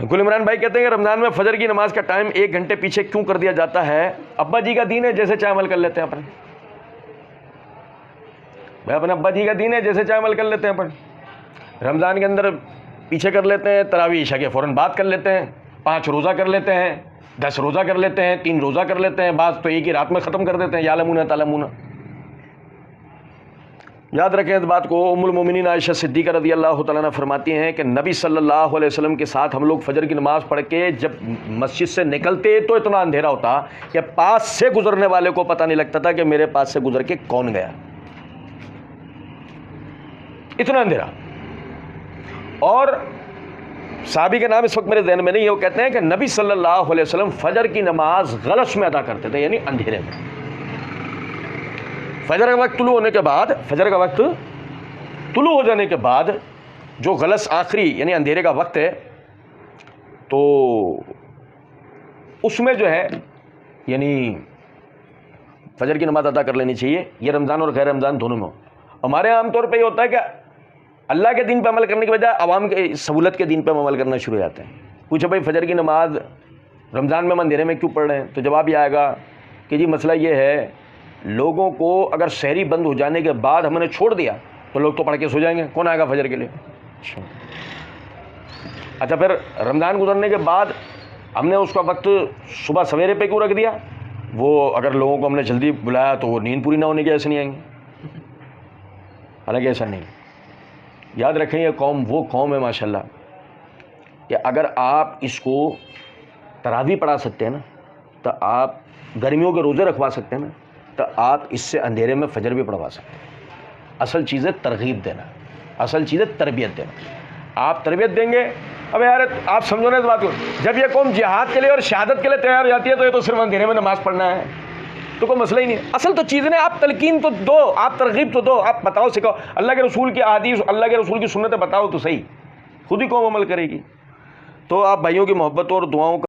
گل عمران بھائی کہتے ہیں کہ رمضان میں فجر کی نماز کا ٹائم 1 گھنٹے پیچھے کیوں کر دیا جاتا ہے؟ ابا جی کا دین ہے، جیسے چاہے عمل کر لیتے ہیں اپنے بھائی، اپنے ابا جی کا دین ہے، جیسے چاہے عمل کر لیتے ہیں اپنے۔ رمضان کے اندر پیچھے کر لیتے ہیں، تراویح عشاء کے فوراً بعد کر لیتے ہیں، 5 روزہ کر لیتے ہیں، 10 روزہ کر لیتے ہیں، 3 روزہ کر لیتے ہیں، بعض تو ایک ہی رات میں ختم کر دیتے ہیں، یعلمون تعلمون۔ یاد رکھیں اس بات کو، ام المومنین عائشہ صدیقہ رضی اللہ تعالیٰ عنہ فرماتی ہیں کہ نبی صلی اللہ علیہ وسلم کے ساتھ ہم لوگ فجر کی نماز پڑھ کے جب مسجد سے نکلتے تو اتنا اندھیرا ہوتا کہ پاس سے گزرنے والے کو پتہ نہیں لگتا تھا کہ میرے پاس سے گزر کے کون گیا، اتنا اندھیرا۔ اور صحابی کا نام اس وقت میرے ذہن میں نہیں ہے، وہ کہتے ہیں کہ نبی صلی اللہ علیہ وسلم فجر کی نماز غلس میں ادا کرتے تھے، یعنی اندھیرے میں۔ فجر کا وقت طلوع ہونے کے بعد، فجر کا وقت طلوع ہو جانے کے بعد جو غلس آخری یعنی اندھیرے کا وقت ہے، تو اس میں جو ہے یعنی فجر کی نماز ادا کر لینی چاہیے۔ یہ رمضان اور غیر رمضان دونوں میں ہو۔ ہمارے یہاں عام طور پہ یہ ہوتا ہے کہ اللہ کے دین پہ عمل کرنے کی بجائے عوام کے سہولت کے دین پہ عمل کرنا شروع ہو جاتے ہیں۔ پوچھو بھائی فجر کی نماز رمضان میں ہم اندھیرے میں کیوں پڑھ رہے ہیں؟ تو جواب یہ آئے گا کہ جی مسئلہ یہ ہے، لوگوں کو اگر سحری بند ہو جانے کے بعد ہم نے چھوڑ دیا تو لوگ تو پڑھ کے سو جائیں گے، کون آئے گا فجر کے لیے؟ اچھا پھر رمضان گزرنے کے بعد ہم نے اس کا وقت صبح سویرے پہ کیوں رکھ دیا؟ وہ اگر لوگوں کو ہم نے جلدی بلایا تو وہ نیند پوری نہ ہونے کی ایسے نہیں آئیں گے، حالانکہ ایسا نہیں۔ یاد رکھیں یہ قوم وہ قوم ہے ماشاءاللہ کہ اگر آپ اس کو تراویح پڑھا سکتے ہیں نا، تو آپ گرمیوں کے روزے رکھوا سکتے ہیں نا، تو آپ اس سے اندھیرے میں فجر بھی پڑھوا سکتے ہیں۔ اصل چیز ہے ترغیب دینا، اصل چیز ہے تربیت دینا۔ آپ تربیت دیں گے، اب یار آپ سمجھو نا اس بات کو، جب یہ قوم جہاد کے لیے اور شہادت کے لیے تیار ہو جاتی ہے تو یہ تو صرف اندھیرے میں نماز پڑھنا ہے تو کوئی مسئلہ ہی نہیں۔ اصل تو چیزیں آپ تلقین تو دو، آپ ترغیب تو دو، آپ بتاؤ سکھاؤ، اللہ کے رسول کی احادیث، اللہ کے رسول کی سنتیں بتاؤ تو صحیح، خود ہی قوم عمل کرے گی۔ تو آپ بھائیوں کی محبت اور دعاؤں کا